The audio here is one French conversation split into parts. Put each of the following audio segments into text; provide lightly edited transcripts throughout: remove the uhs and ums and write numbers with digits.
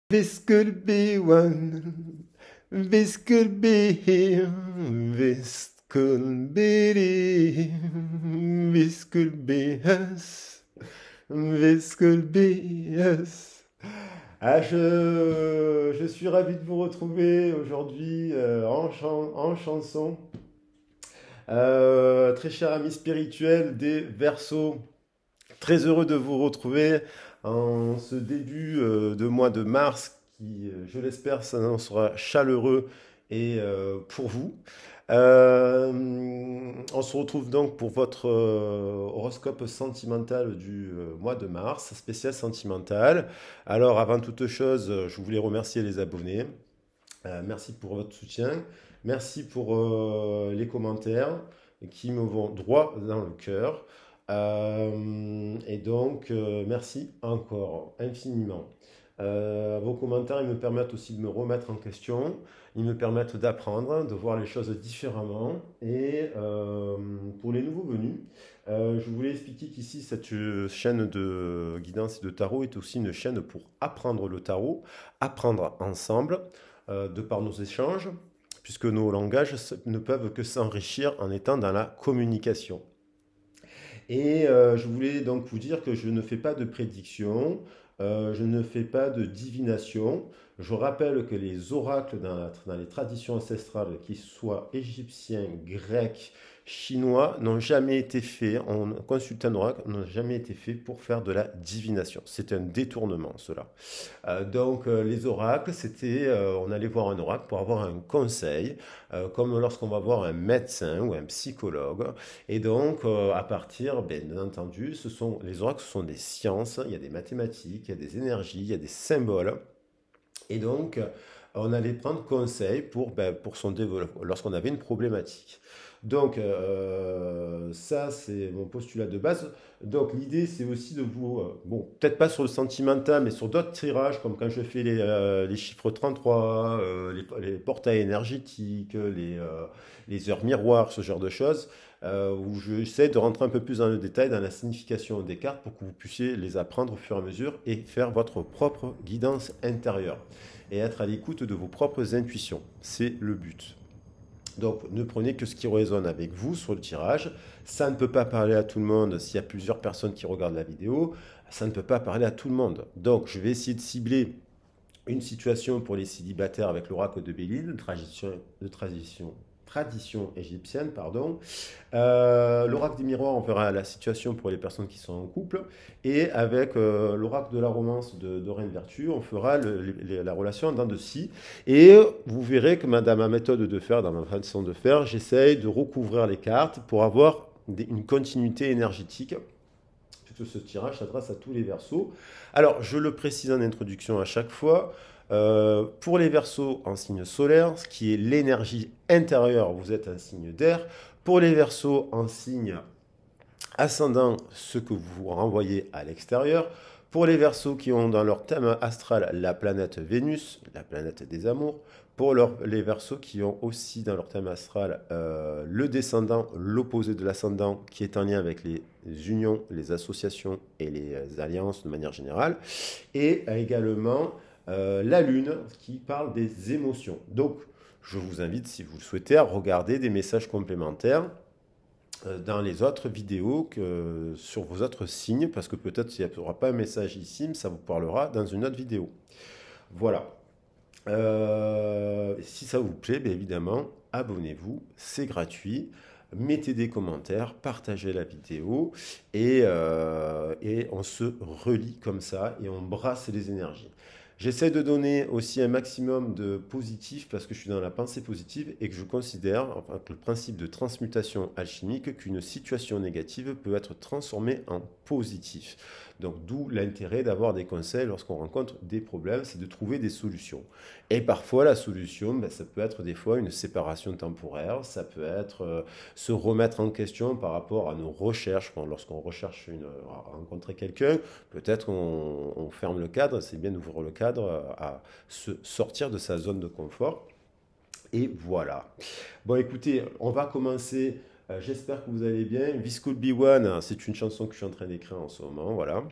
This could be one. This could be him. This could be him. This could be us. This could be us. Je suis ravi de vous retrouver aujourd'hui en chanson. Très cher ami spirituel des Verseaux, très heureux de vous retrouver en ce début de mois de mars qui, je l'espère, s'annoncera chaleureux et pour vous. On se retrouve donc pour votre horoscope sentimental du mois de mars, spécial sentimental. Alors, avant toute chose, je voulais remercier les abonnés. Merci pour votre soutien. Merci pour les commentaires qui me vont droit dans le cœur. Merci encore infiniment. Vos commentaires, ils me permettent aussi de me remettre en question. Ils me permettent d'apprendre, de voir les choses différemment. Et pour les nouveaux venus, je voulais expliquer qu'ici, cette chaîne de guidance et de tarot est aussi une chaîne pour apprendre le tarot, apprendre ensemble, de par nos échanges, puisque nos langages ne peuvent que s'enrichir en étant dans la communication. Et je voulais donc vous dire que je ne fais pas de prédiction, je ne fais pas de divination. Je rappelle que les oracles dans les traditions ancestrales, qu'ils soient égyptiens, grecs, chinois, n'ont jamais été faits, en consultant un oracle, n'ont jamais été faits pour faire de la divination. C'est un détournement, cela. Les oracles, on allait voir un oracle pour avoir un conseil, comme lorsqu'on va voir un médecin ou un psychologue. Et donc, à partir, bien entendu, les oracles, ce sont des sciences, il y a des mathématiques, il y a des énergies, il y a des symboles. Et donc, on allait prendre conseil pour son développement, lorsqu'on avait une problématique. Donc, ça, c'est mon postulat de base. Donc, l'idée, c'est aussi de vous, bon, peut-être pas sur le sentimental, mais sur d'autres tirages, comme quand je fais les chiffres 33, les portails énergétiques, les heures miroirs, ce genre de choses, où j'essaie de rentrer un peu plus dans le détail, dans la signification des cartes, pour que vous puissiez les apprendre au fur et à mesure et faire votre propre guidance intérieure et être à l'écoute de vos propres intuitions. C'est le but. Donc ne prenez que ce qui résonne avec vous sur le tirage. Ça ne peut pas parler à tout le monde s'il y a plusieurs personnes qui regardent la vidéo. Ça ne peut pas parler à tout le monde. Donc je vais essayer de cibler une situation pour les célibataires avec l'oracle de Béline, tradition égyptienne, pardon. L'oracle des miroirs, on verra la situation pour les personnes qui sont en couple. Et avec l'oracle de la romance de Reine Vertu, on fera la relation en dents de scie. Et vous verrez que dans ma méthode de faire, dans ma façon de faire, j'essaye de recouvrir les cartes pour avoir une continuité énergétique. Puisque ce tirage s'adresse à tous les Verseaux. Alors, je le précise en introduction à chaque fois. Pour les Verseaux en signe solaire, ce qui est l'énergie intérieure, vous êtes un signe d'air. Pour les Verseaux en signe ascendant, ce que vous renvoyez à l'extérieur. Pour les Verseaux qui ont dans leur thème astral la planète Vénus, la planète des amours. Pour les Verseaux qui ont aussi dans leur thème astral le descendant, l'opposé de l'ascendant, qui est en lien avec les unions, les associations et les alliances de manière générale. Et également la Lune, qui parle des émotions. Donc, je vous invite, si vous le souhaitez, à regarder des messages complémentaires dans les autres vidéos sur vos autres signes, parce que peut-être il n'y aura pas un message ici, mais ça vous parlera dans une autre vidéo. Voilà. Si ça vous plaît, bien évidemment, abonnez-vous, c'est gratuit. Mettez des commentaires, partagez la vidéo et on se relie comme ça et on brasse les énergies. J'essaie de donner aussi un maximum de positif parce que je suis dans la pensée positive et que je considère, enfin, que le principe de transmutation alchimique, qu'une situation négative peut être transformée en positif. Donc d'où l'intérêt d'avoir des conseils lorsqu'on rencontre des problèmes, c'est de trouver des solutions. Et parfois la solution, ça peut être des fois une séparation temporaire, ça peut être se remettre en question par rapport à nos recherches. Lorsqu'on recherche à rencontrer quelqu'un, peut-être on ferme le cadre, c'est bien d'ouvrir le cadre à se sortir de sa zone de confort. Et voilà. Bon, écoutez, on va commencer. J'espère que vous allez bien. This Could Be One, c'est une chanson que je suis en train d'écrire en ce moment. Voilà.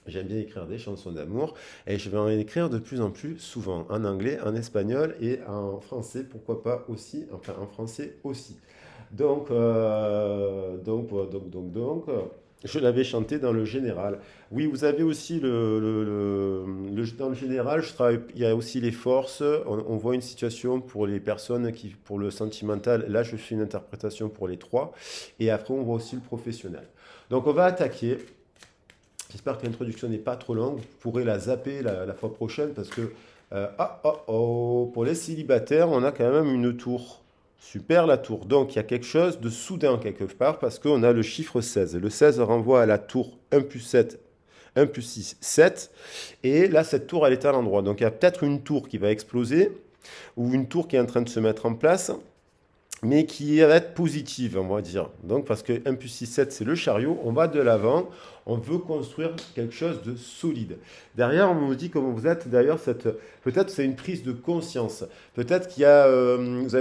J'aime bien écrire des chansons d'amour et je vais en écrire de plus en plus souvent en anglais, en espagnol et en français, pourquoi pas aussi, enfin en français aussi. Je l'avais chanté dans le général. Oui, vous avez aussi dans le général, il y a aussi les forces. On voit une situation pour les personnes qui, pour le sentimental. Là, je fais une interprétation pour les trois. Et après, on voit aussi le professionnel. Donc, on va attaquer. J'espère que l'introduction n'est pas trop longue. Vous pourrez la zapper la fois prochaine parce que, pour les célibataires, on a quand même une tour. Super la tour. Donc il y a quelque chose de soudain quelque part parce qu'on a le chiffre 16. Le 16 renvoie à la tour 1 plus 7, 1 plus 6, 7. Et là, cette tour, elle est à l'endroit. Donc il y a peut-être une tour qui va exploser ou une tour qui est en train de se mettre en place mais qui va être positive, on va dire. Donc, parce que 1 plus 6, 7, c'est le chariot, on va de l'avant, on veut construire quelque chose de solide. Derrière, on nous dit comment vous êtes, d'ailleurs, peut-être c'est une prise de conscience. Peut-être qu'il y a, vous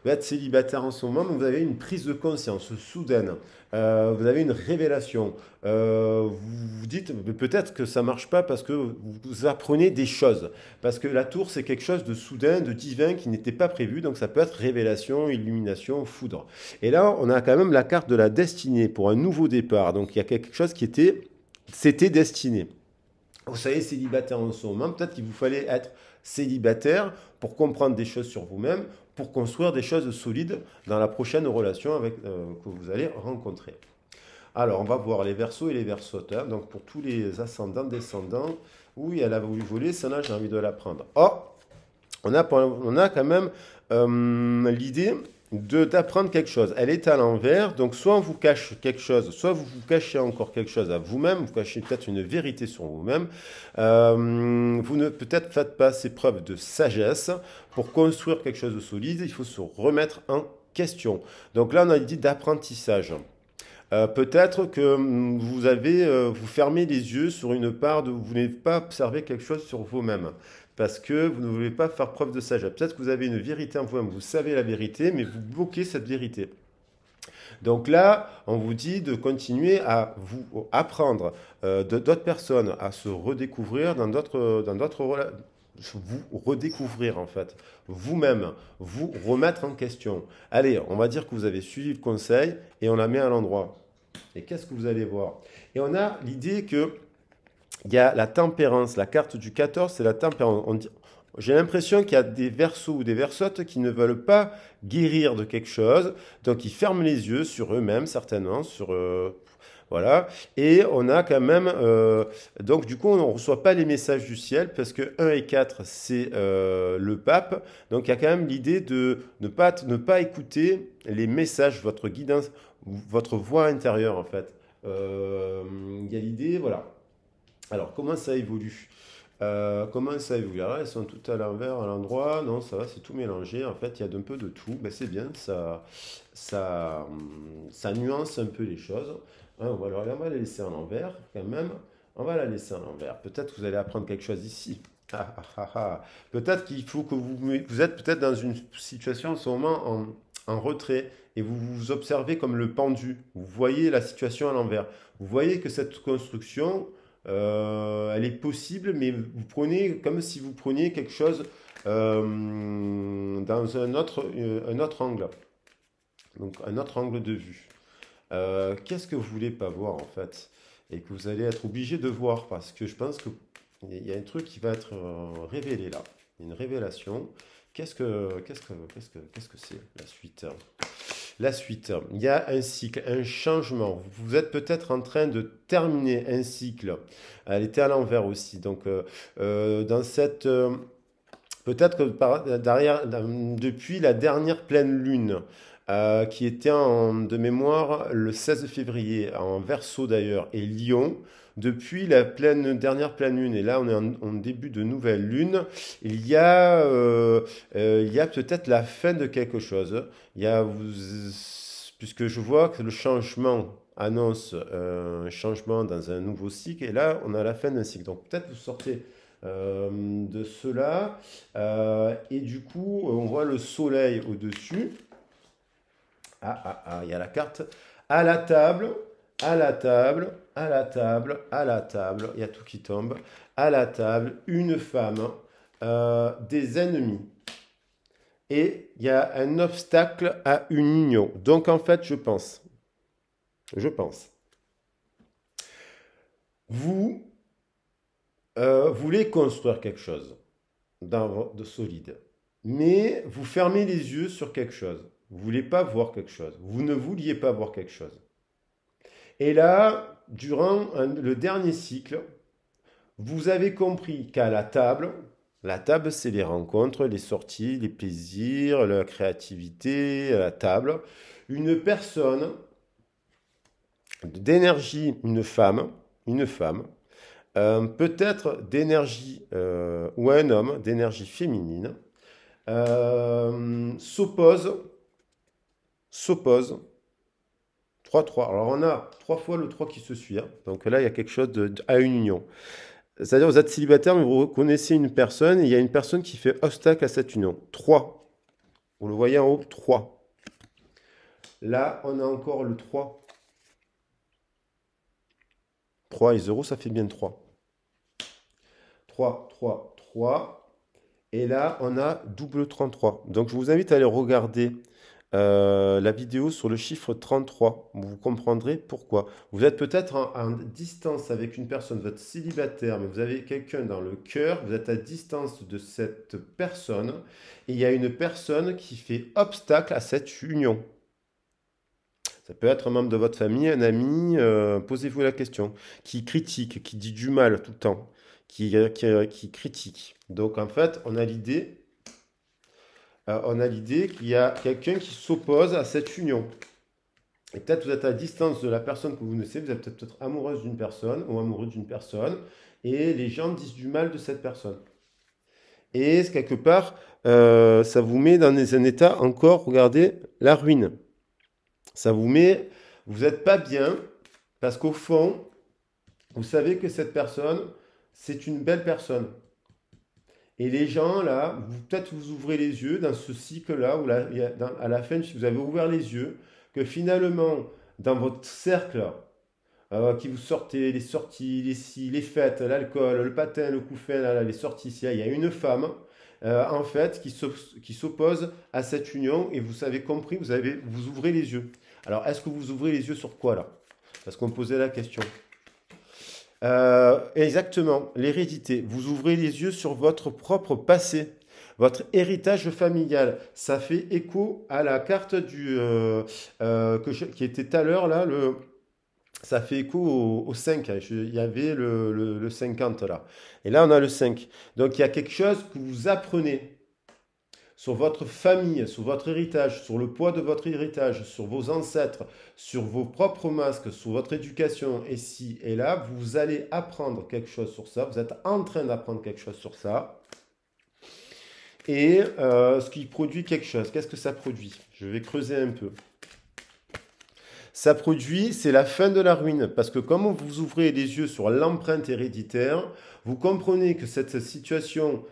êtes célibataire en ce moment, mais vous avez une prise de conscience soudaine. Vous avez une révélation. Vous vous dites, peut-être que ça marche pas parce que vous apprenez des choses. Parce que la tour, c'est quelque chose de soudain, de divin qui n'était pas prévu. Donc ça peut être révélation, illumination, foudre. Et là, on a quand même la carte de la destinée pour un nouveau départ. Donc il y a quelque chose c'était destiné. Vous savez, célibataire en ce moment, peut-être qu'il vous fallait être célibataire pour comprendre des choses sur vous-même, pour construire des choses solides dans la prochaine relation que vous allez rencontrer. Alors, on va voir les versos et les versoteurs. Donc, pour tous les ascendants, descendants, oui, elle a voulu voler, celle-là, j'ai envie de la prendre. Oh, on a quand même l'idée d'apprendre quelque chose. Elle est à l'envers, donc soit on vous cache quelque chose, soit vous vous cachez encore quelque chose à vous-même, vous cachez peut-être une vérité sur vous-même. Vous ne peut-être faites pas ces preuves de sagesse. Pour construire quelque chose de solide, il faut se remettre en question. Donc là, on a dit d'apprentissage. Peut-être que vous fermez les yeux sur une part de vous n'avez pas observé quelque chose sur vous-même parce que vous ne voulez pas faire preuve de sagesse. Peut-être que vous avez une vérité en vous-même, vous savez la vérité, mais vous bloquez cette vérité. Donc là, on vous dit de continuer à vous apprendre d'autres personnes, à se redécouvrir vous redécouvrir en fait, vous-même, vous remettre en question. Allez, on va dire que vous avez suivi le conseil et on la met à l'endroit. Et qu'est-ce que vous allez voir? Et on a l'idée que il y a la tempérance. La carte du 14, c'est la tempérance. J'ai l'impression qu'il y a des versos ou des versotes qui ne veulent pas guérir de quelque chose. Donc, ils ferment les yeux sur eux-mêmes, certainement, voilà. Et on a quand même. Donc, du coup, on ne reçoit pas les messages du ciel parce que 1 et 4, c'est le pape. Donc, il y a quand même l'idée de ne pas écouter les messages, votre guidance, votre voix intérieure, en fait. Il y a l'idée, voilà. Alors, comment ça évolue? Comment ça évolue? Alors, elles sont toutes à l'envers, à l'endroit. Non, ça va, c'est tout mélangé. En fait, il y a un peu de tout. Ben, c'est bien, ça nuance un peu les choses. Hein, on va la laisser à l'envers, quand même. On va la laisser à l'envers. Peut-être que vous allez apprendre quelque chose ici. Ah, ah, ah, ah. Peut-être qu'il faut que vous êtes peut-être dans une situation en ce moment en retrait et vous vous observez comme le pendu. Vous voyez la situation à l'envers. Vous voyez que cette construction, elle est possible, mais vous prenez comme si vous preniez quelque chose dans un autre angle, donc un autre angle de vue. Qu'est-ce que vous voulez pas voir en fait, et que vous allez être obligé de voir parce que je pense que il y a un truc qui va être révélé là, une révélation. Qu'est-ce que c'est la suite? La suite, il y a un cycle, un changement. Vous êtes peut-être en train de terminer un cycle. Elle était à l'envers aussi. Donc, dans cette. Peut-être que depuis la dernière pleine lune, qui était de mémoire le 16 février, en Verseau d'ailleurs, et Lion, depuis la dernière pleine lune, et là on est en début de nouvelle lune, il y a peut-être la fin de quelque chose. Puisque je vois que le changement annonce un changement dans un nouveau cycle, et là on a la fin d'un cycle. Donc peut-être vous sortez de cela. Et du coup, on voit le soleil au-dessus. Il y a la carte. À la table, à la table, à la table, il y a tout qui tombe, à la table, une femme, des ennemis. Et il y a un obstacle à une union. Donc en fait, je pense, vous voulez construire quelque chose de solide, mais vous fermez les yeux sur quelque chose. Vous ne voulez pas voir quelque chose. Vous ne vouliez pas voir quelque chose. Et là, durant le dernier cycle, vous avez compris qu'à la table, c'est les rencontres, les sorties, les plaisirs, la créativité, la table. Une personne d'énergie, une femme, peut-être d'énergie, ou un homme d'énergie féminine, s'oppose 3-3. Alors on a 3 fois le 3 qui se suit, hein. Donc là, il y a quelque chose à une union. C'est-à-dire, vous êtes célibataire, mais vous reconnaissez une personne, et il y a une personne qui fait obstacle à cette union. 3. Vous le voyez en haut, 3. Là, on a encore le 3. 3 et 0, ça fait bien 3. 3, 3, 3. Et là, on a double 33. Donc, je vous invite à aller regarder la vidéo sur le chiffre 33. Vous comprendrez pourquoi. Vous êtes peut-être en distance avec une personne, vous êtes célibataire, mais vous avez quelqu'un dans le cœur, vous êtes à distance de cette personne, et il y a une personne qui fait obstacle à cette union. Ça peut être un membre de votre famille, un ami, posez-vous la question, qui critique, qui dit du mal tout le temps, qui critique. Donc en fait, on a l'idée qu'il y a quelqu'un qui s'oppose à cette union. Et peut-être vous êtes à distance de la personne que vous connaissez, vous êtes peut-être amoureuse d'une personne ou amoureux d'une personne, et les gens disent du mal de cette personne. Et quelque part, ça vous met dans un état encore, regardez, la ruine. Ça vous met, vous n'êtes pas bien, parce qu'au fond, vous savez que cette personne, c'est une belle personne. Et les gens, là, peut-être vous ouvrez les yeux dans ce cycle-là, où là, à la fin, si vous avez ouvert les yeux, que finalement, dans votre cercle, qui vous sortez, les sorties, les scies, les fêtes, l'alcool, le patin, le couffin, là, les sorties, ici, il y a une femme, en fait, qui s'oppose à cette union, et vous avez compris, vous ouvrez les yeux. Alors, est-ce que vous ouvrez les yeux sur quoi, là? Parce qu'on me posait la question. Exactement, l'hérédité. Vous ouvrez les yeux sur votre propre passé, votre héritage familial. Ça fait écho à la carte qui était tout à l'heure, là, ça fait écho au 5. Il y avait le 50 là. Et là, on a le 5. Donc, il y a quelque chose que vous apprenez sur votre famille, sur votre héritage, sur le poids de votre héritage, sur vos ancêtres, sur vos propres masques, sur votre éducation, et ci et là, vous allez apprendre quelque chose sur ça, vous êtes en train d'apprendre quelque chose sur ça, et ce qui produit quelque chose, qu'est-ce que ça produit? Je vais creuser un peu. Ça produit, c'est la fin de la ruine, parce que comme vous ouvrez les yeux sur l'empreinte héréditaire, vous comprenez que cette situation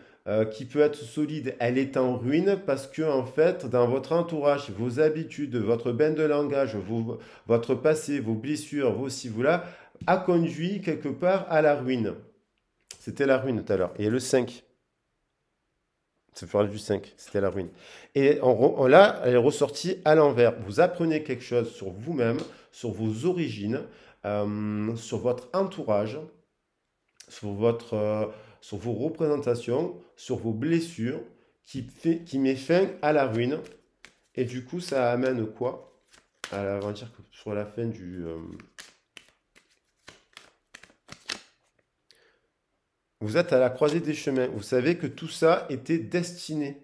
qui peut être solide, elle est en ruine parce que en fait, dans votre entourage, vos habitudes, votre bain de langage, votre passé, vos blessures, vos ci, vous là, a conduit quelque part à la ruine. C'était la ruine tout à l'heure. Et le 5, c'est parle du 5, c'était la ruine. Et là, elle est ressortie à l'envers. Vous apprenez quelque chose sur vous-même, sur vos origines, sur votre entourage, sur vos représentations, sur vos blessures, qui met fin à la ruine. Et du coup, ça amène quoi? On va dire que sur la fin du... vous êtes à la croisée des chemins. Vous savez que tout ça était destiné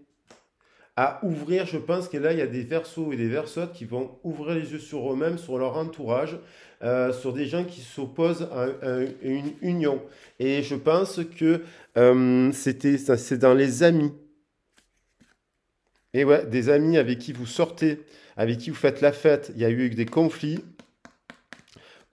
à ouvrir. Je pense que là, il y a des versos et des versotes qui vont ouvrir les yeux sur eux-mêmes, sur leur entourage, sur des gens qui s'opposent à une union. Et je pense que c'est dans les amis. Et ouais, des amis avec qui vous sortez, avec qui vous faites la fête. Il y a eu des conflits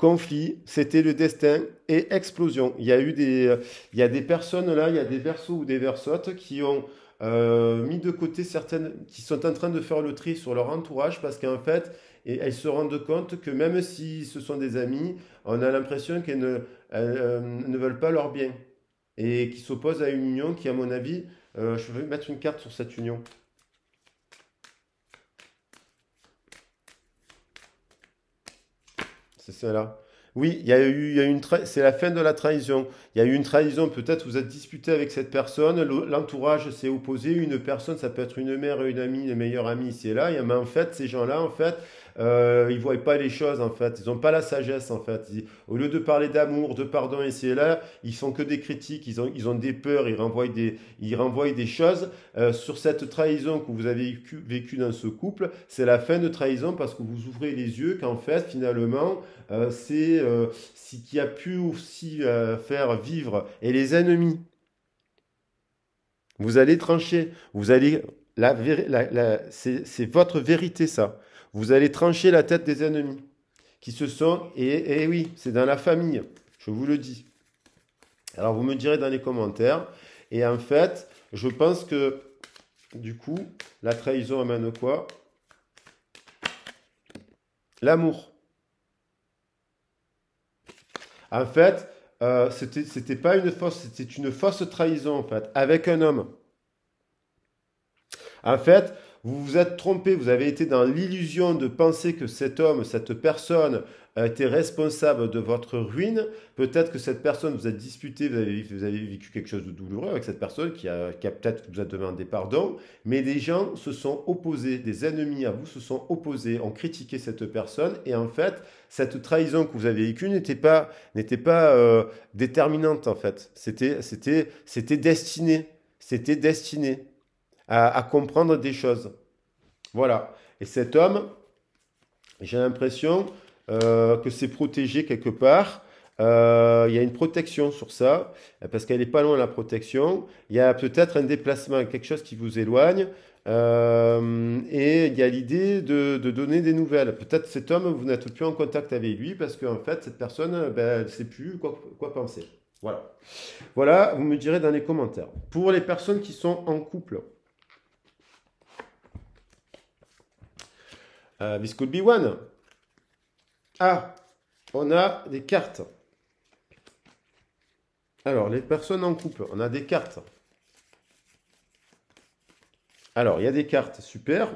conflit, c'était le destin et explosion. Il y a des personnes là, il y a des versos ou des versotes qui ont mis de côté certaines, qui sont en train de faire le tri sur leur entourage parce qu'en fait, elles se rendent compte que même si ce sont des amis, on a l'impression qu'elles ne veulent pas leur bien et qui s'opposent à une union qui, à mon avis, je vais mettre une carte sur cette union. C'est celle-là. Oui, il y a c'est la fin de la trahison. Il y a eu une trahison, peut-être vous êtes disputé avec cette personne, l'entourage s'est opposé, une personne, ça peut être une mère, une amie, une meilleure amie ici et là, mais en fait, ces gens-là, en fait, ils voient pas les choses, en fait, ils n'ont pas la sagesse, en fait. Au lieu de parler d'amour, de pardon ici et là, ils font que des critiques, ils ont des peurs, ils renvoient des choses. Sur cette trahison que vous avez vécu dans ce couple, c'est la fin de trahison parce que vous ouvrez les yeux qu'en fait, finalement, c'est ce qui a pu aussi faire vivre. Et les ennemis, vous allez trancher, vous allez, c'est votre vérité ça. Vous allez trancher la tête des ennemis qui se sont, et oui, c'est dans la famille, je vous le dis. Alors vous me direz dans les commentaires. Et en fait, je pense que du coup, la trahison amène quoi? L'amour. En fait, c'était pas une fausse, c'était une fausse trahison en fait, avec un homme. En fait, vous vous êtes trompé, vous avez été dans l'illusion de penser que cet homme, cette personne était responsable de votre ruine. Peut-être que cette personne, vous êtes disputé, vous avez vécu quelque chose de douloureux avec cette personne qui a peut-être vous a demandé pardon, mais des gens se sont opposés, des ennemis à vous se sont opposés, ont critiqué cette personne, et en fait, cette trahison que vous avez vécue n'était pas déterminante en fait. C'était destiné. C'était destiné à comprendre des choses. Voilà. Et cet homme, j'ai l'impression que c'est protégé quelque part. Il y a une protection sur ça, parce qu'elle n'est pas loin de la protection. Il y a peut-être un déplacement, quelque chose qui vous éloigne. Et il y a l'idée de donner des nouvelles. Peut-être cet homme, vous n'êtes plus en contact avec lui, parce qu'en fait, cette personne, ben, elle ne sait plus quoi penser. Voilà. Voilà, vous me direz dans les commentaires. Pour les personnes qui sont en couple, this could be one. Ah, on a des cartes. Alors, les personnes en couple, on a des cartes. Alors, il y a des cartes, super.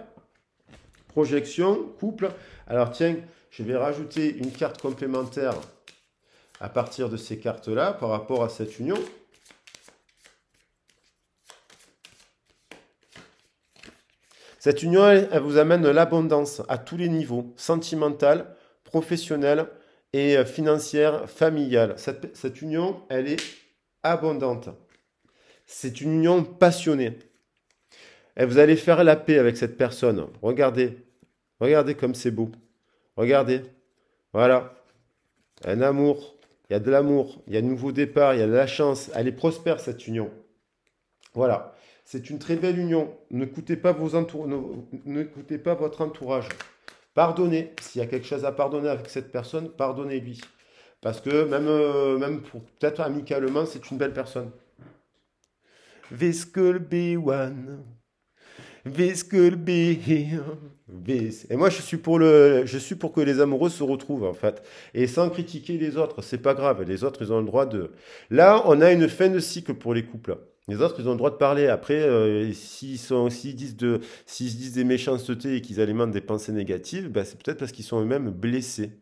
Projection, couple. Alors, tiens, je vais rajouter une carte complémentaire à partir de ces cartes-là par rapport à cette union. Cette union, elle vous amène l'abondance à tous les niveaux, sentimental, professionnel et financière, familiale. Cette union, elle est abondante. C'est une union passionnée. Et vous allez faire la paix avec cette personne. Regardez. Regardez comme c'est beau. Regardez. Voilà. Un amour. Il y a de l'amour. Il y a de nouveau départ. Il y a de la chance. Elle est prospère, cette union. Voilà. C'est une très belle union. N'écoutez pas, n'écoutez pas votre entourage. Pardonnez. S'il y a quelque chose à pardonner avec cette personne, pardonnez-lui. Parce que même pour peut-être amicalement, c'est une belle personne. This could be one. This could be here. Et moi, je suis pour que les amoureux se retrouvent, en fait. Et sans critiquer les autres, c'est pas grave. Les autres, ils ont le droit de. Là, on a une fin de cycle pour les couples. Les autres, ils ont le droit de parler. Après, s'ils disent des méchancetés et qu'ils alimentent des pensées négatives, ben, c'est peut-être parce qu'ils sont eux-mêmes blessés.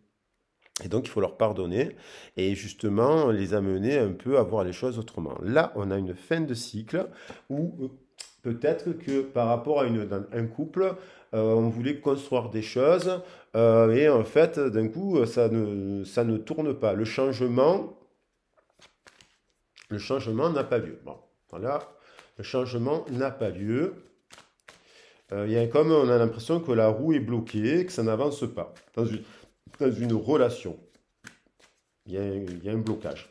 Et donc, il faut leur pardonner et justement les amener un peu à voir les choses autrement. Là, on a une fin de cycle où peut-être que par rapport à un couple, on voulait construire des choses et en fait, d'un coup, ça ne tourne pas. Le changement n'a pas lieu. Bon, voilà, le changement n'a pas lieu. Comme on a l'impression que la roue est bloquée, que ça n'avance pas dans une relation. Il y a un blocage.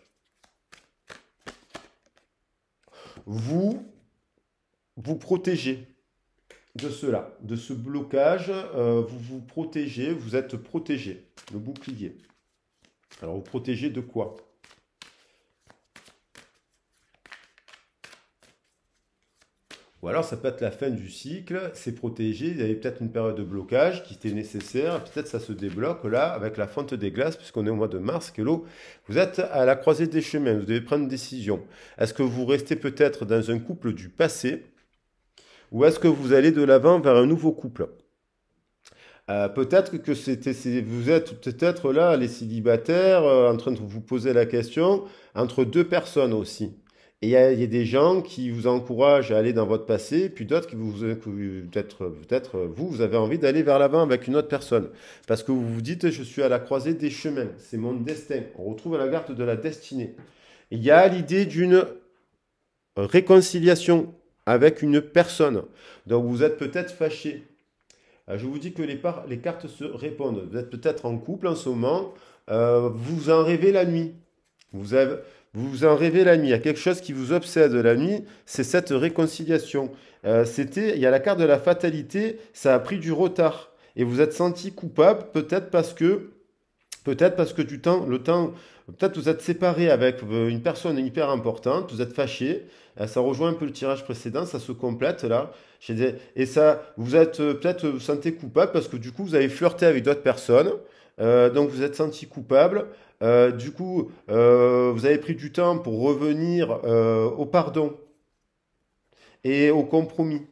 Vous vous protégez de cela, de ce blocage, vous vous protégez, vous êtes protégé, le bouclier. Alors, vous protégez de quoi? Ou alors, ça peut être la fin du cycle, c'est protégé, il y avait peut-être une période de blocage qui était nécessaire, peut-être ça se débloque là avec la fonte des glaces, puisqu'on est au mois de mars, que l'eau, vous êtes à la croisée des chemins, vous devez prendre une décision. Est-ce que vous restez peut-être dans un couple du passé, ou est-ce que vous allez de l'avant vers un nouveau couple? Peut-être que vous êtes peut-être là, les célibataires, en train de vous poser la question entre deux personnes aussi. Et il y a des gens qui vous encouragent à aller dans votre passé, puis d'autres peut-être vous, vous avez envie d'aller vers l'avant avec une autre personne. Parce que vous vous dites, je suis à la croisée des chemins, c'est mon destin. On retrouve la carte de la destinée. Il y a l'idée d'une réconciliation avec une personne. Donc vous êtes peut-être fâché. Je vous dis que les cartes se répondent. Vous êtes peut-être en couple en ce moment. Vous en rêvez la nuit. Vous avez, vous en rêvez la nuit. Il y a quelque chose qui vous obsède la nuit. C'est cette réconciliation. Il y a la carte de la fatalité. Ça a pris du retard. Et vous êtes senti coupable, peut-être parce que le temps, peut-être vous êtes séparé avec une personne hyper importante, vous êtes fâché, ça rejoint un peu le tirage précédent, ça se complète là. Et ça, vous êtes peut-être vous sentez coupable parce que du coup vous avez flirté avec d'autres personnes, donc vous êtes senti coupable. Du coup, vous avez pris du temps pour revenir au pardon et au compromis.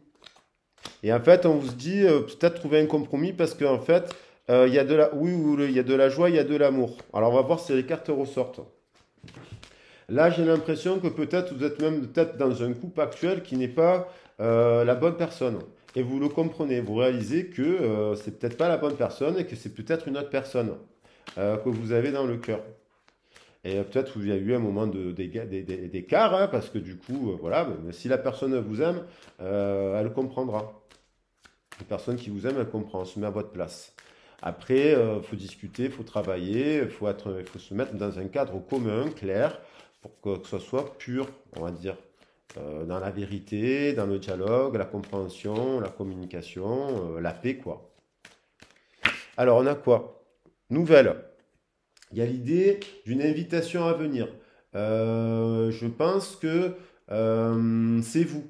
Et en fait, on vous dit peut-être trouver un compromis parce qu'en fait, il y a oui, il y a de la joie, il y a de l'amour. Alors, on va voir si les cartes ressortent. Là, j'ai l'impression que peut-être vous êtes même peut-être dans un couple actuel qui n'est pas la bonne personne. Et vous le comprenez, vous réalisez que c'est peut-être pas la bonne personne et que c'est peut-être une autre personne que vous avez dans le cœur. Et peut-être qu'il y a eu un moment d'écart, hein, parce que du coup, voilà, mais si la personne vous aime, elle comprendra. Une personne qui vous aime, elle comprend, elle se met à votre place. Après, il faut discuter, il faut travailler, il faut se mettre dans un cadre commun, clair, pour que ce soit pur, on va dire, dans la vérité, dans le dialogue, la compréhension, la communication, la paix, quoi. Alors, on a quoi? Nouvelle. Il y a l'idée d'une invitation à venir. Je pense que c'est vous.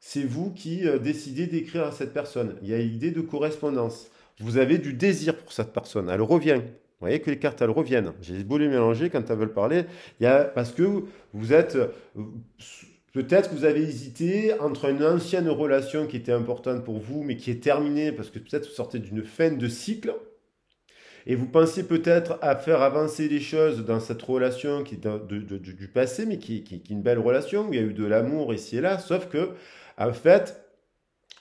C'est vous qui décidez d'écrire à cette personne. Il y a l'idée de correspondance. Vous avez du désir pour cette personne. Elle revient. Vous voyez que les cartes, elles reviennent. J'ai beau les mélanger quand elles veulent parler. Parce que vous êtes... Peut-être que vous avez hésité entre une ancienne relation qui était importante pour vous, mais qui est terminée, parce que peut-être vous sortez d'une fin de cycle, et vous pensez peut-être à faire avancer les choses dans cette relation qui est du passé, mais qui est une belle relation, où il y a eu de l'amour ici et là, sauf que, en fait,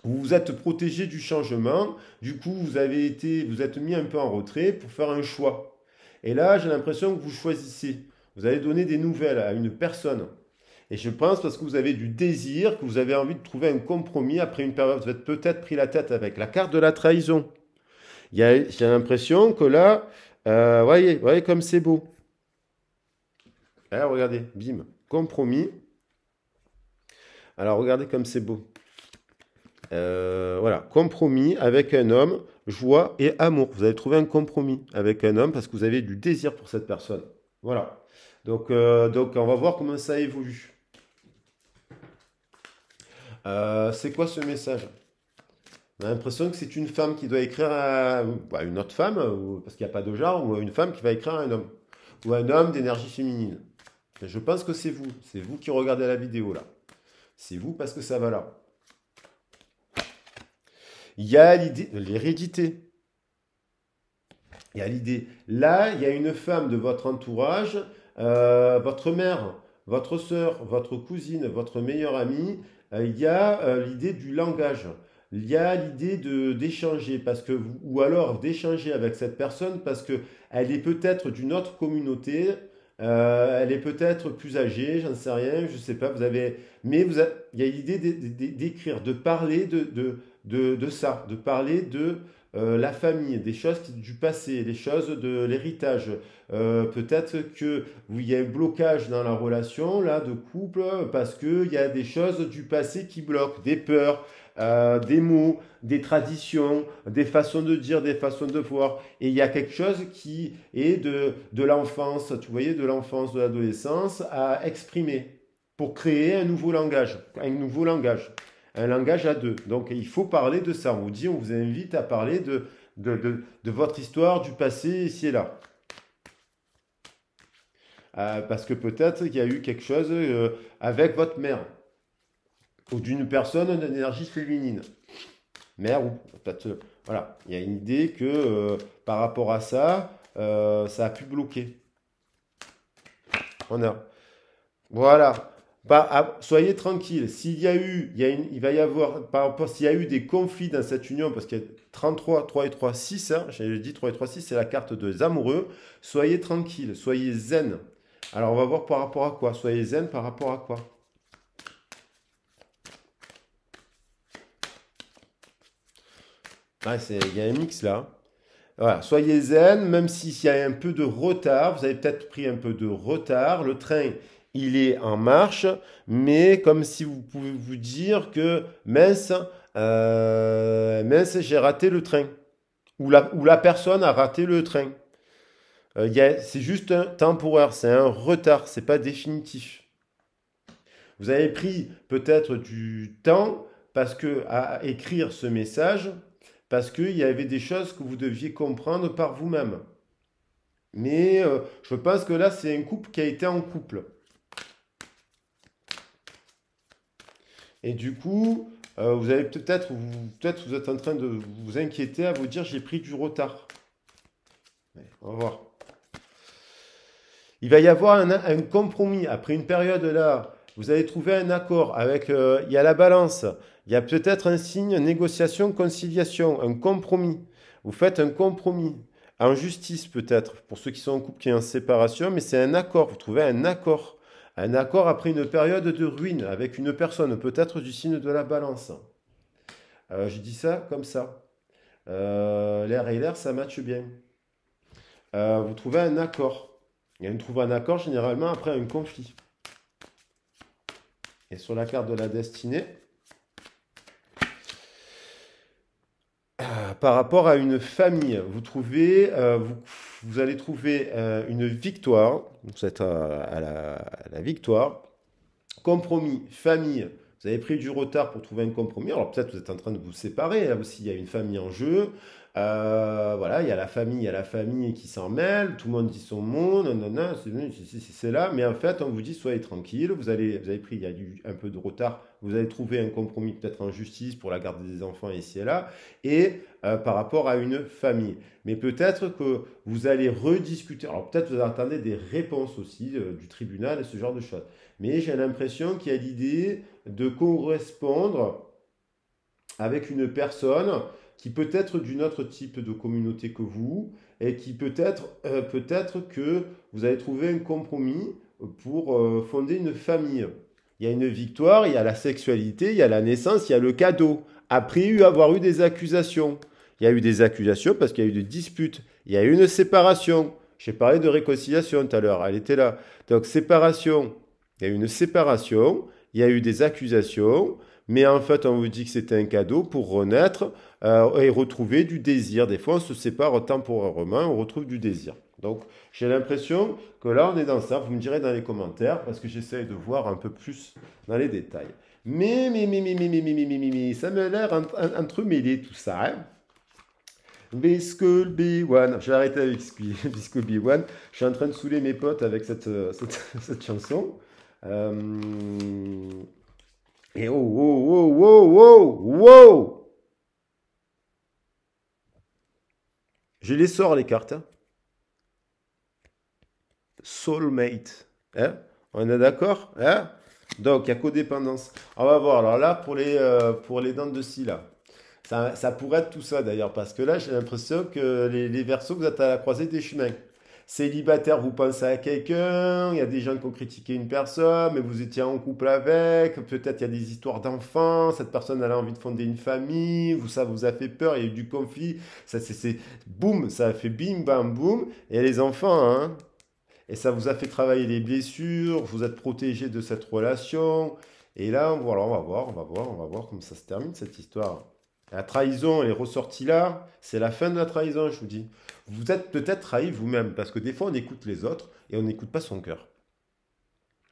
vous vous êtes protégé du changement, du coup, vous êtes mis un peu en retrait pour faire un choix. Et là, j'ai l'impression que vous choisissez. Vous allez donner des nouvelles à une personne. Et je pense parce que vous avez du désir, que vous avez envie de trouver un compromis après une période, vous êtes peut-être pris la tête avec la carte de la trahison. J'ai l'impression que là, voyez comme c'est beau. Alors regardez, bim, compromis. Alors regardez comme c'est beau. Voilà, compromis avec un homme, joie et amour. Vous avez trouvé un compromis avec un homme parce que vous avez du désir pour cette personne. Voilà. Donc on va voir comment ça évolue. C'est quoi ce message? On a l'impression que c'est une femme qui doit écrire à une autre femme, parce qu'il n'y a pas de genre, ou une femme qui va écrire à un homme. Ou un homme d'énergie féminine. Et je pense que c'est vous. C'est vous qui regardez la vidéo là. C'est vous parce que ça va là. Il y a l'idée de l'hérédité. Il y a l'idée. Là, il y a une femme de votre entourage, votre mère, votre sœur, votre cousine, votre meilleure amie. Il y a l'idée du langage. Il y a l'idée d'échanger ou alors d'échanger avec cette personne parce que elle est peut-être d'une autre communauté. Elle est peut-être plus âgée, j'en sais rien, je sais pas. Il y a l'idée d'écrire, de parler de ça, de parler la famille, des choses du passé, des choses de l'héritage. Peut-être que il y a un blocage dans la relation là de couple parce qu'il y a des choses du passé qui bloquent, des peurs, des mots, des traditions, des façons de dire, des façons de voir. Et il y a quelque chose qui est de l'enfance, tu voyais, de l'enfance, de l'adolescence à exprimer pour créer un nouveau langage, un langage à deux. Donc il faut parler de ça. On vous invite à parler de votre histoire, du passé, ici et là. Parce que peut-être qu'il y a eu quelque chose avec votre mère ou d'une personne d'énergie féminine. Mère ou peut-être, voilà, il y a une idée que par rapport à ça, ça a pu bloquer. On a. Voilà. Soyez tranquille. S'il y a eu, il va y avoir, par rapport, s'il y a eu des conflits dans cette union, parce qu'il y a 33, 3 et 3, 6, hein, j'ai dit 3 et 3, 6, c'est la carte des amoureux. Soyez tranquille, soyez zen. Alors, on va voir par rapport à quoi. Soyez zen par rapport à quoi. Ah, il y a un mix là. Voilà, soyez zen, même s'il y a un peu de retard, vous avez peut-être pris un peu de retard, le train, il est en marche, mais comme si vous pouvez vous dire que mince, mince, j'ai raté le train, ou la personne a raté le train. C'est juste un temporaire, c'est un retard, c'est pas définitif. Vous avez pris peut-être du temps parce que à écrire ce message, parce qu'il y avait des choses que vous deviez comprendre par vous-même. Mais je pense que là, c'est un couple qui a été en couple. Et du coup, vous avez peut-être vous êtes en train de vous inquiéter à vous dire j'ai pris du retard. Ouais, on va voir. Il va y avoir un compromis. Après une période là, vous allez trouver un accord avec, il y a la balance. Il y a peut-être un signe, négociation, conciliation, un compromis. Vous faites un compromis. En justice peut-être, pour ceux qui sont en couple qui est en séparation, mais c'est un accord. Vous trouvez un accord. Un accord après une période de ruine avec une personne, peut-être du signe de la balance. Je dis ça comme ça. L'air et l'air, ça matche bien. Vous trouvez un accord. Et on trouve un accord généralement après un conflit. Et sur la carte de la destinée, par rapport à une famille, vous allez trouver une victoire. Vous êtes à la victoire. Compromis, famille. Vous avez pris du retard pour trouver un compromis. Alors peut-être vous êtes en train de vous séparer. Là aussi, il y a une famille en jeu. Voilà, il y a la famille qui s'en mêle. Tout le monde dit son mot. Non, non, non, c'est là. Mais en fait, on vous dit soyez tranquille. Vous avez pris, il y a eu un peu de retard. Vous allez trouver un compromis peut-être en justice pour la garde des enfants ici et là. Et par rapport à une famille. Mais peut-être que vous allez rediscuter. Alors peut-être vous attendez des réponses aussi du tribunal et ce genre de choses. Mais j'ai l'impression qu'il y a l'idée de correspondre avec une personne qui peut être d'une autre type de communauté que vous et qui peut-être que vous allez trouver un compromis pour fonder une famille. Il y a une victoire, il y a la sexualité, il y a la naissance, il y a le cadeau. Après avoir eu des accusations. Il y a eu des accusations parce qu'il y a eu des disputes. Il y a eu une séparation. J'ai parlé de réconciliation tout à l'heure, elle était là. Donc séparation, il y a eu une séparation, il y a eu des accusations, mais en fait, on vous dit que c'était un cadeau pour renaître et retrouver du désir. Des fois, on se sépare temporairement, on retrouve du désir. Donc, j'ai l'impression que là, on est dans ça. Vous me direz dans les commentaires, parce que j'essaye de voir un peu plus dans les détails. Ça m'a l'air entremêlé tout ça. Hein. Biscuit B1. Je vais arrêter avec Biscuit B1. Je suis en train de saouler mes potes avec cette chanson. Et oh, oh, oh, oh, oh, oh! Je les sors les cartes. Hein. Soulmate. Hein? On est d'accord? Hein? Donc, il y a codépendance. On va voir. Alors là, pour les dents de scie, là. Ça pourrait être tout ça d'ailleurs, parce que là, j'ai l'impression que les Verseaux, vous êtes à la croisée des chemins. Célibataire, vous pensez à quelqu'un, il y a des gens qui ont critiqué une personne, mais vous étiez en couple avec, peut-être il y a des histoires d'enfants, cette personne elle a envie de fonder une famille, ça vous a fait peur, il y a eu du conflit, boum, ça a fait bing, bam, boum, et les enfants, hein, et ça vous a fait travailler les blessures, vous êtes protégé de cette relation, et là, voilà, on va voir comment ça se termine cette histoire. La trahison, elle est ressortie là, c'est la fin de la trahison, je vous dis. Vous êtes peut-être trahi vous-même, parce que des fois on écoute les autres et on n'écoute pas son cœur.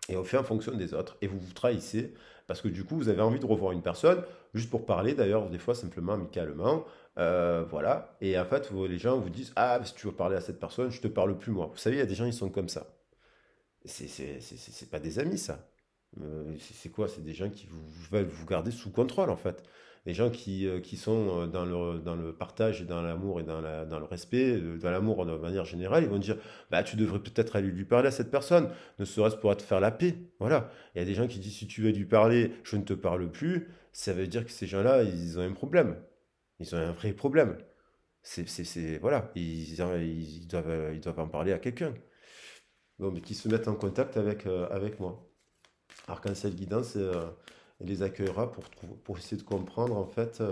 Et on fait en fonction des autres. Et vous vous trahissez, parce que du coup vous avez envie de revoir une personne, juste pour parler d'ailleurs, des fois simplement amicalement. Voilà. Et en fait, les gens vous disent, ah, si tu veux parler à cette personne, je te parle plus moi. Vous savez, il y a des gens, ils sont comme ça. C'est pas des amis, ça. C'est quoi? C'est des gens qui veulent vous garder sous contrôle, en fait. Des gens qui sont dans le partage et dans l'amour et dans le respect, dans l'amour de manière générale, ils vont dire, bah, tu devrais peut-être aller lui parler à cette personne, ne serait-ce pour te faire la paix. Voilà. Il y a des gens qui disent, si tu veux lui parler, je ne te parle plus, ça veut dire que ces gens-là, ils ont un problème. Ils ont un vrai problème. Voilà. Ils doivent en parler à quelqu'un. Bon, mais qui se mettent en contact avec moi. Arc-en-ciel Guidance les accueillera pour essayer de comprendre en fait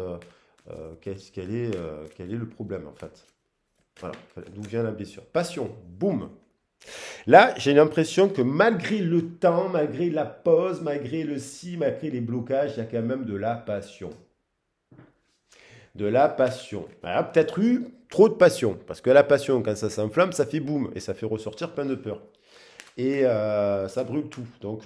quel est le problème en fait. Voilà, d'où vient la blessure. Passion, boum. Là, j'ai l'impression que malgré le temps, malgré la pause, malgré le si, malgré les blocages, il y a quand même de la passion. De la passion. Voilà, peut-être eu trop de passion, parce que la passion, quand ça s'enflamme, ça fait boum, et ça fait ressortir plein de peur. Et ça brûle tout. Donc,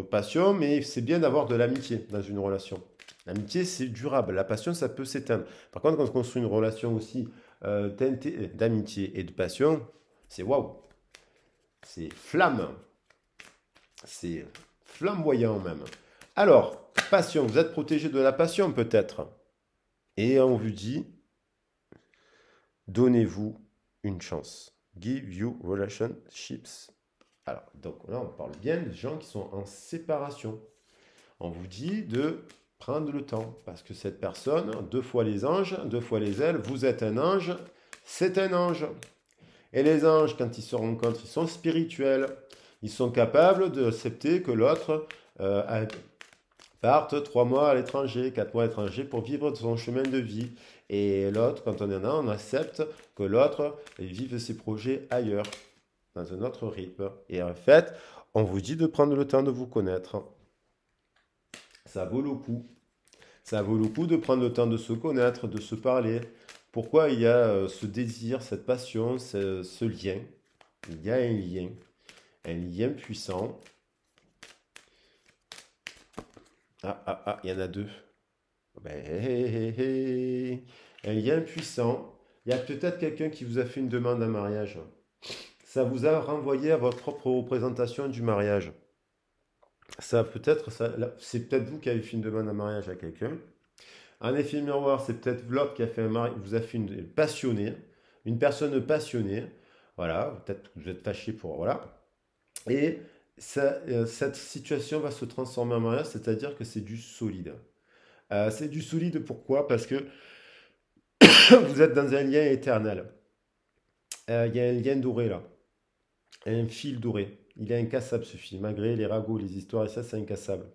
passion, mais c'est bien d'avoir de l'amitié dans une relation. L'amitié, c'est durable. La passion, ça peut s'éteindre. Par contre, quand on construit une relation aussi d'amitié et de passion, c'est waouh. C'est flamme. C'est flamboyant même. Alors, passion, vous êtes protégé de la passion peut-être. Et on vous dit, donnez-vous une chance. Give you relationships. Alors, donc là, on parle bien de gens qui sont en séparation. On vous dit de prendre le temps, parce que cette personne, deux fois les anges, deux fois les ailes, vous êtes un ange, c'est un ange. Et les anges, quand ils se rencontrent, ils sont spirituels. Ils sont capables d'accepter que l'autre parte 3 mois à l'étranger, 4 mois à l'étranger pour vivre son chemin de vie. Et l'autre, quand on en a, on accepte que l'autre vive ses projets ailleurs, dans un autre rythme. Et en fait, on vous dit de prendre le temps de vous connaître. Ça vaut le coup. Ça vaut le coup de prendre le temps de se connaître, de se parler. Pourquoi il y a ce désir, cette passion, ce lien? Il y a un lien puissant. Il y en a deux. Ben, hé, hé, hé. Un lien puissant. Il y a peut-être quelqu'un qui vous a fait une demande en mariage. Ça vous a renvoyé à votre propre représentation du mariage. C'est peut-être vous qui avez fait une demande en mariage à quelqu'un. Un effet miroir, c'est peut-être l'autre qui a fait un mari, vous a fait une passionnée, une personne passionnée. Voilà, peut-être que vous êtes fâché pour. Voilà. Et cette situation va se transformer en mariage, c'est-à-dire que c'est du solide. C'est du solide pourquoi? Parce que vous êtes dans un lien éternel. Il y a un lien doré là, un fil doré. Il est incassable ce fil, malgré les ragots, les histoires, et ça c'est incassable.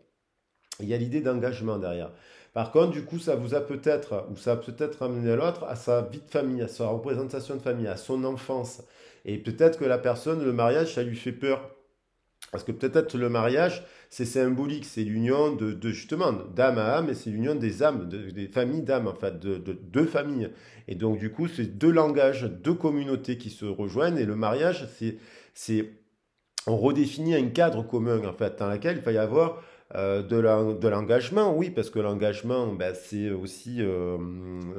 Il y a l'idée d'engagement derrière. Par contre, du coup, ça a peut-être amené l'autre à sa vie de famille, à sa représentation de famille, à son enfance. Et peut-être que la personne, le mariage, ça lui fait peur. Parce que peut-être le mariage, c'est symbolique, c'est l'union justement d'âme à âme, et c'est l'union des âmes, des familles d'âmes, en fait, de deux familles. Et donc, du coup, c'est deux langages, deux communautés qui se rejoignent, et le mariage, on redéfinit un cadre commun, en fait, dans lequel il va y avoir de l'engagement, oui, parce que l'engagement, ben, c'est aussi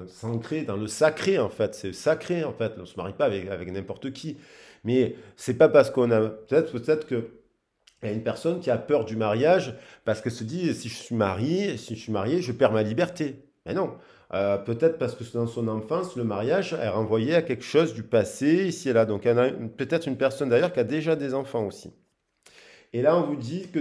s'ancrer dans le sacré, en fait. C'est sacré, en fait. On ne se marie pas avec n'importe qui. Mais c'est pas parce qu'on a. Peut-être que. Il y a une personne qui a peur du mariage parce qu'elle se dit si je suis marié, je perds ma liberté. Mais non. Peut-être parce que dans son enfance, le mariage est renvoyé à quelque chose du passé, ici et là. Donc, il y en a peut-être une personne d'ailleurs qui a déjà des enfants aussi. Et là, on vous dit que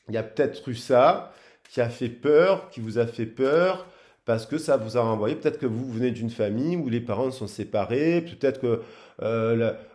il y a peut-être eu ça qui a fait peur, qui vous a fait peur, parce que ça vous a renvoyé. Peut-être que vous venez d'une famille où les parents sont séparés, peut-être que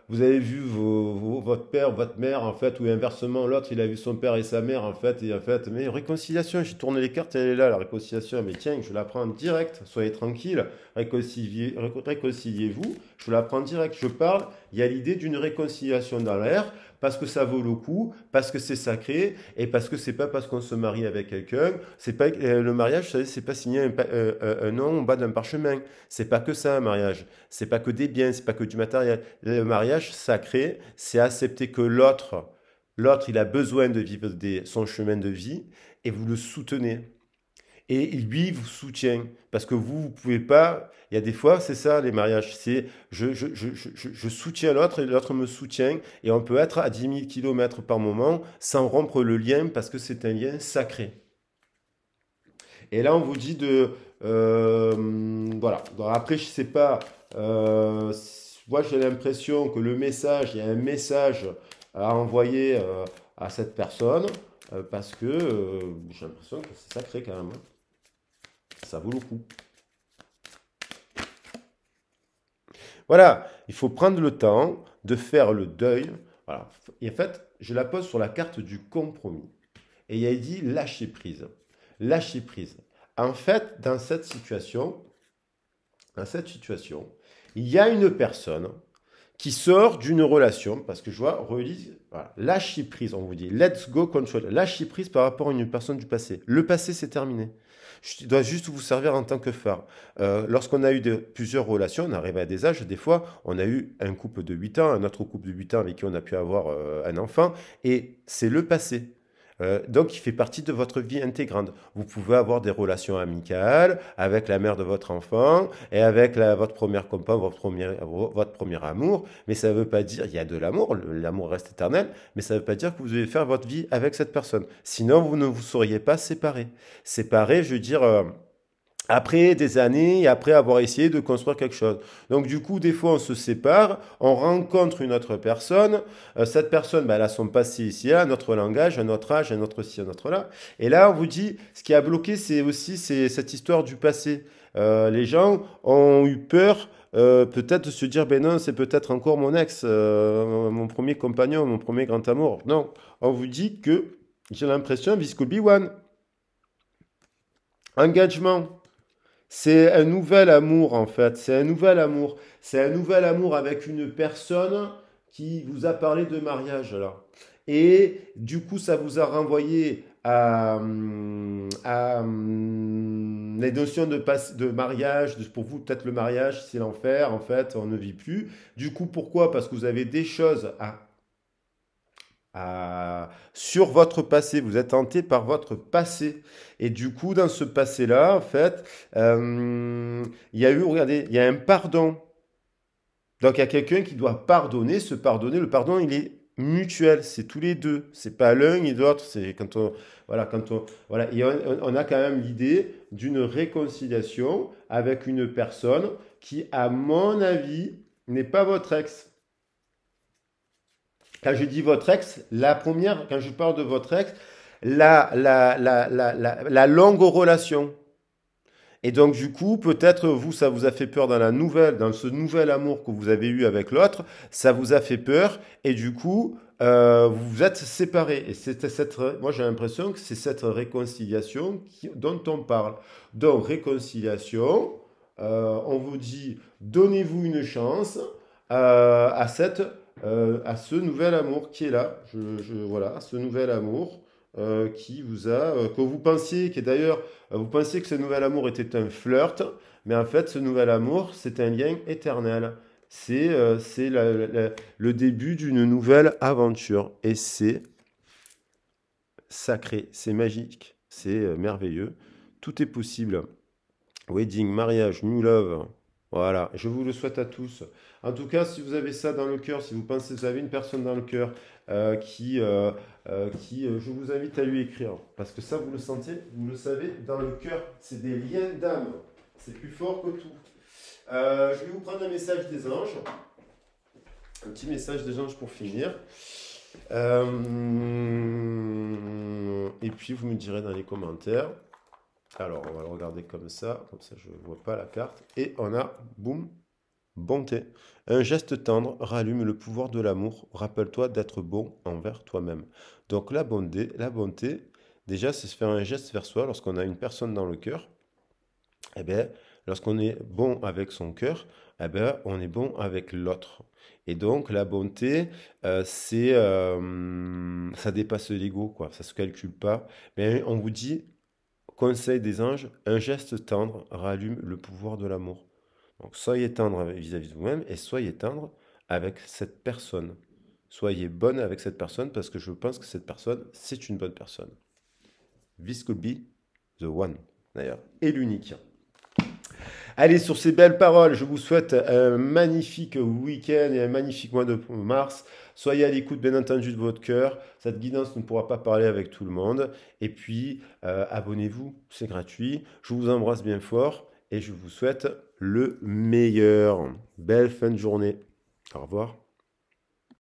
vous avez vu votre père, votre mère, en fait, ou inversement, l'autre, il a vu son père et sa mère, en fait, et en fait, mais réconciliation, j'ai tourné les cartes, elle est là, la réconciliation, mais tiens, je la prends en direct, soyez tranquille, réconciliez-vous, je la prends en direct, je parle, il y a l'idée d'une réconciliation dans l'air, parce que ça vaut le coup, parce que c'est sacré, et parce que c'est pas parce qu'on se marie avec quelqu'un, c'est pas le mariage, vous savez, c'est pas signer un nom au bas d'un parchemin. C'est pas que ça un mariage. C'est pas que des biens, c'est pas que du matériel. Le mariage sacré, c'est accepter que l'autre, il a besoin de vivre son chemin de vie, et vous le soutenez. Et lui vous soutient. Parce que vous pouvez pas. Il y a des fois, c'est ça les mariages. C'est je soutiens l'autre et l'autre me soutient. Et on peut être à 10 000 kilomètres par moment sans rompre le lien parce que c'est un lien sacré. Et là, on vous dit de. Voilà. Donc après, je sais pas. Moi, j'ai l'impression que le message, il y a un message à envoyer à cette personne parce que j'ai l'impression que c'est sacré quand même, hein. Ça vaut le coup. Voilà, il faut prendre le temps de faire le deuil. Voilà. Et en fait, je la pose sur la carte du compromis. Et il a dit lâcher prise. Lâcher prise. En fait, dans cette situation, il y a une personne qui sort d'une relation, parce que je vois, relise, voilà, lâcher prise, on vous dit, let's go control, lâcher prise par rapport à une personne du passé. Le passé, c'est terminé. Je dois juste vous servir en tant que phare. Lorsqu'on a eu plusieurs relations, on arrive à des âges, des fois, on a eu un couple de 8 ans, un autre couple de 8 ans avec qui on a pu avoir un enfant, et c'est le passé. Donc, il fait partie de votre vie intégrante. Vous pouvez avoir des relations amicales avec la mère de votre enfant et avec votre première compagne, votre premier amour, mais ça ne veut pas dire, il y a de l'amour, l'amour reste éternel, mais ça ne veut pas dire que vous devez faire votre vie avec cette personne. Sinon, vous ne vous seriez pas séparés. Séparés, je veux dire, après des années et après avoir essayé de construire quelque chose. Donc du coup, des fois, on se sépare, on rencontre une autre personne. Cette personne, ben, elle a son passé ici, là, notre langage, un autre âge, un autre ci, un autre là. Et là, on vous dit, ce qui a bloqué, c'est cette histoire du passé. Les gens ont eu peur. Peut-être de se dire, ben non, c'est peut-être encore mon ex, mon premier compagnon, mon premier grand amour. Non, on vous dit que j'ai l'impression, this could be one. Engagement. C'est un nouvel amour en fait, c'est un nouvel amour. C'est un nouvel amour avec une personne qui vous a parlé de mariage là. Et du coup, ça vous a renvoyé à les notions de mariage. Pour vous, peut-être le mariage, c'est l'enfer, en fait, on ne vit plus. Du coup, pourquoi? Parce que vous avez des choses sur votre passé, vous êtes hanté par votre passé. Et du coup, dans ce passé-là, en fait, il y a eu, regardez, il y a un pardon. Donc il y a quelqu'un qui doit pardonner, se pardonner. Le pardon, il est mutuel, c'est tous les deux. C'est pas l'un et l'autre. C'est voilà. Et on a quand même l'idée d'une réconciliation avec une personne qui, à mon avis, n'est pas votre ex. Quand je dis votre ex, la première, quand je parle de votre ex, la longue relation. Et donc, du coup, peut-être vous, ça vous a fait peur dans ce nouvel amour que vous avez eu avec l'autre, ça vous a fait peur, et du coup, vous vous êtes séparés. Et moi, j'ai l'impression que c'est cette réconciliation dont on parle. Donc, réconciliation, on vous dit, donnez-vous une chance à ce nouvel amour qui est là. Voilà, ce nouvel amour que vous pensiez, qui est d'ailleurs vous pensiez que ce nouvel amour était un flirt, mais en fait, ce nouvel amour, c'est un lien éternel. C'est le début d'une nouvelle aventure. Et c'est sacré, c'est magique, c'est merveilleux. Tout est possible. Wedding, mariage, new love. Voilà, je vous le souhaite à tous. En tout cas, si vous avez ça dans le cœur, si vous pensez que vous avez une personne dans le cœur je vous invite à lui écrire. Parce que ça, vous le sentez, vous le savez, dans le cœur, c'est des liens d'âme. C'est plus fort que tout. Je vais vous prendre un message des anges. Un petit message des anges pour finir. Et puis, vous me direz dans les commentaires. Alors, on va le regarder comme ça je ne vois pas la carte. Et on a, boum, bonté. Un geste tendre rallume le pouvoir de l'amour. Rappelle-toi d'être bon envers toi-même. Donc la bonté, déjà, c'est se faire un geste vers soi lorsqu'on a une personne dans le cœur. Eh bien, lorsqu'on est bon avec son cœur, eh ben, on est bon avec l'autre. Et donc, la bonté, ça dépasse l'ego, quoi. Ça se calcule pas. Mais on vous dit, conseil des anges, un geste tendre rallume le pouvoir de l'amour. Donc, soyez tendre vis-à-vis de vous-même et soyez tendre avec cette personne. Soyez bonne avec cette personne parce que je pense que cette personne, c'est une bonne personne. This could be the one, d'ailleurs, et l'unique. Allez, sur ces belles paroles, je vous souhaite un magnifique week-end et un magnifique mois de mars. Soyez à l'écoute, bien entendu, de votre cœur. Cette guidance ne pourra pas parler avec tout le monde. Et puis, abonnez-vous, c'est gratuit. Je vous embrasse bien fort et je vous souhaite le meilleur. Belle fin de journée. Au revoir.